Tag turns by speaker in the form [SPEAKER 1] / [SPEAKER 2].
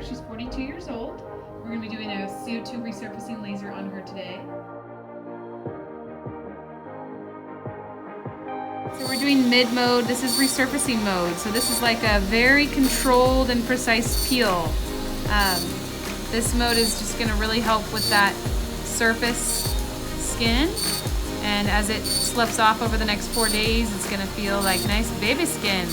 [SPEAKER 1] She's 42 years old. We're going to be doing a CO2 resurfacing laser on her today. So we're doing mid mode. This is resurfacing mode. So this is like a very controlled and precise peel. This mode is just going to really help with that surface skin. And as it sloughs off over the next 4 days, it's going to feel like nice baby skin.